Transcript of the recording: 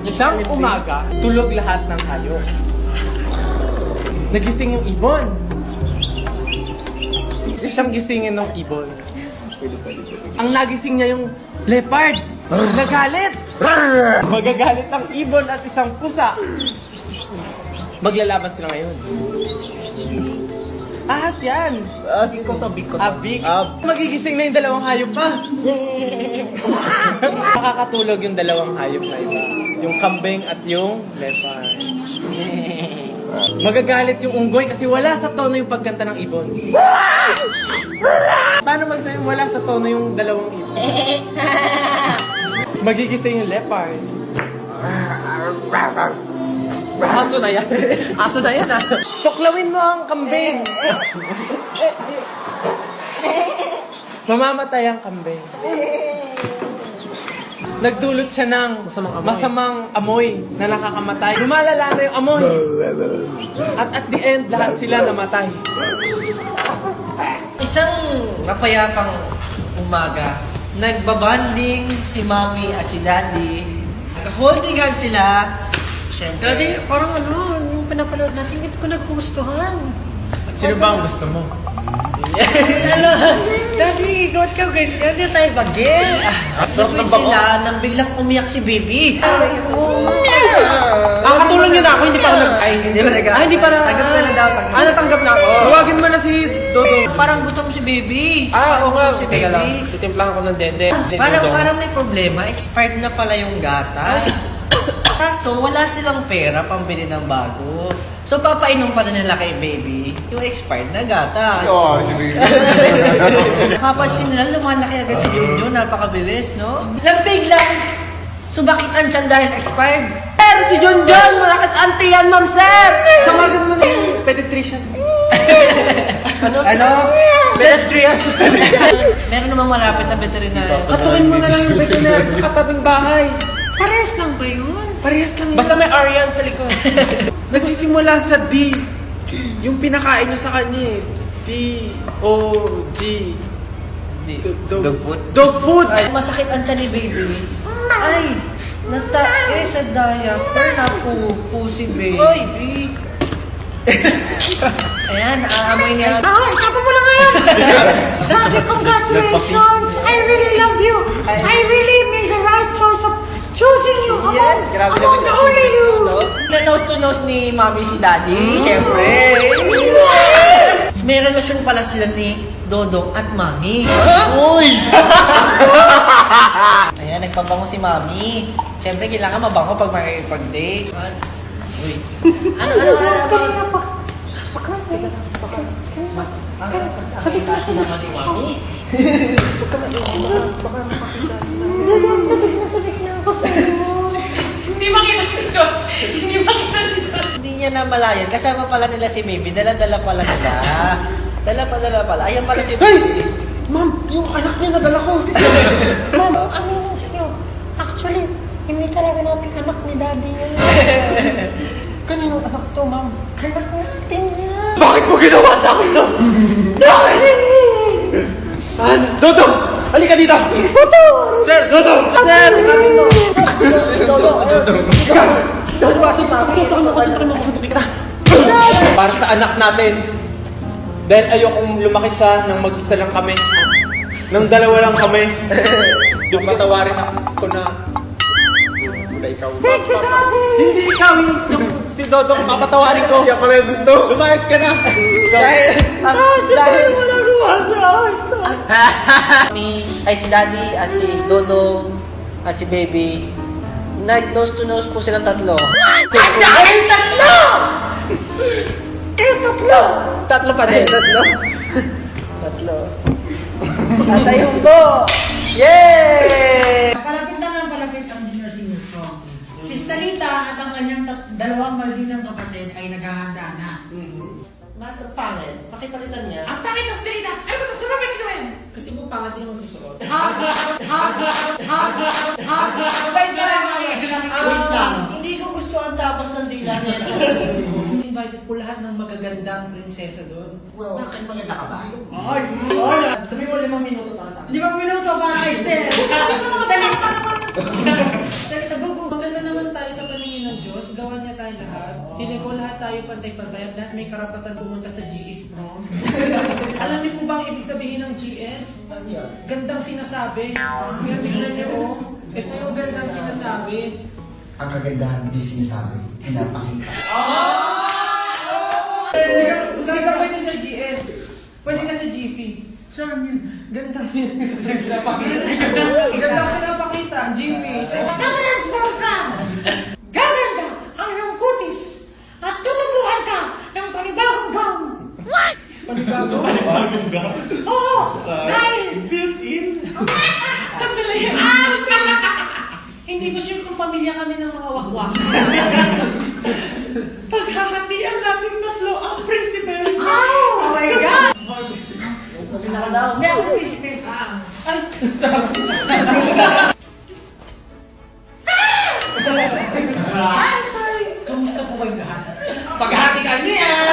Isang umaga, tulog lahat ng hayop. Nagising yung ibon. Gusto siyang gisingin ng ibon. Ang nagising niya yung leopard. Nagalit. Magagalit ang ibon at isang pusa. Maglalaban sila ngayon. Ahas yan. Bikot o bikot? Abik. Magigising na yung dalawang hayop pa. Makakatulog yung dalawang hayop na iba. Yung kambing at yung leopard. Magagalit yung unggoy kasi wala sa tono yung pagkanta ng ibon. Paano magsabi wala sa tono yung dalawang ibon? Magigising yung leopard. Aso na yan. Aso na yan, ah. Tuklawin mo ang kambing. Mamamatay ang kambing. Nagdulot siya ng masamang amoy na nakakamatay. Lumalala na yung amoy. At the end, lahat sila namatay. Isang mapayapang umaga, nagbabanding si Mami at si Daddy. Nag-holding hand sila. Siyempre, Daddy, parang ano, yung pinapanood natin, hindi ko nagustuhan. At sino ba ang gusto mo? Ano? Daddy, gawat ka ganyan. Hindi tayo bagay. Sasweet sila nang biglang umiyak si Baby. Katulong nyo na ako, hindi pa ako nag-ay. Hindi ba nag- Hindi pa na. Tanggap ka na daw. Natanggap na ako. Tawagin mo na si Dodo. Parang gusto mo si Baby. Oo nga. Si Teka lang, Baby. titimplang ako ng dede. Parang may problema. Expired na pala yung gatas. Kaso, wala silang pera pambili ng bago. So, papainom pa na nila kay Baby yung expired na gatas. si Baby. Kapasin nila, lumalaki agad si Junjun. Napakabilis, no? Lampig lang! Sumakit ang tiyan dahil expired. Pero si Junjun, malakit auntie yan, ma'am sir! Tamagan mo na yung pediatrician. Ano? Pedestrian. Meron namang malapit na veterinary. Katukin mo na lang yung veterinary sa katabing bahay. Parehas lang ba yun? Parehas lang yun. Basta may Aryan sa likod. Nagsisimula sa D. Yung pinakain nyo sa kanya eh. D-O-G. Dog food? Dog food! Ay, masakit ang tiyan ni Baby. Ay, natae sa diaper na pupo si Baby. Ayan, aamoy niya. Itapon mo na ngayon! Daddy, congratulations! I really love you! I really made the right choice of choosing you Yan, grabe naman among the only you! Na nose to nose ni Mami si Daddy, syempre. May relasyon pala sila ni Dodong at Mami. Uy! Ayan, nagpabango si Mami. Syempre, kailangan mabango pag makikipag-date. Uy. Ano? Kasi naman ni Mami. Sabik na ako sa'yo. Hindi makita si Josh. Hindi makita si Josh. Hindi niya namalayan. Kasama pala nila si Baby. Dala-dala pala nila. Dala pala. Ayan pala si Baby. Ma'am, yung anak niya nadala ko. Ma'am, aminin sa'yo. Actually, hindi talaga natin anak ni Daddy yan. Kanino anak to, ma'am? Anak natin yan. Bakit mo ginawa sa akin to? Bakit? Dodo! Halika dito! Sir! Dodo! Sir! Sabi mo! Para sa anak natin. Dahil ayokong lumaki siya nang mag-isa lang kami. Nang dalawa lang kami. Yung patawarin ako na... Wala ikaw. Hindi ikaw yung si Dodong papatawarin ko. Kaya pala yung gusto. Lumayas ka na. Dahil ay si Daddy at si Dodo at si Baby nag-nose to nose po silang tatlo. Ay, tatlo! Tatlo! Tatlo pa din. Tatlo. Tatayong po! Yay! Palapit na ng palapit ang Junior Senior Prom. Si Starita at ang kanyang dalawang maldinang kapatid ay naghahanda na. Bakit pangit? Pakipalitan niya. Ang pangit ng Stelina. Ano ba ito? Sarap ay gawin. Kasi mo pangat din ang susuot. Wait lang. Hindi ko gusto ang tapos ng dila niya. Invited po lahat ng magagandang prinsesa doon. Bakit maganda ka ba? Ay! Sabi mo 5 minuto para sa akin. 5 minuto para kay Esther! Dali! Dali, tago. Maganda na naman tayo sa paningin ng Diyos, gawan niya tayo lahat. Feeling ko lahat tayo pantay-pantay at lahat may karapatan pumunta sa GS prom. Alam niyo po ba ang ibig sabihin ng GS? Gandang sinasabi. Kaya tingnan niyo, oh. Ito yung gandang sinasabi. Ang kagandahan di sinasabi, pinapakita. Hindi ka pwede sa GS. Pwede ka sa GP. Saan yun? Gandang Gandang pinapakita. GP. Governance program! Gaganda ang iyong kutis at tutubuan ka ng panibagong gown! Panibagong gown? Oo! Dahil Built-in? Sandali. Hindi ko sure kung pamilya kami ng mga wakwak. Paghahatian natin tatlo ang principal. Oh my God! hindi ako isipin. Ay, Kamusta po kayo lahat? Paghahatian niyo yan!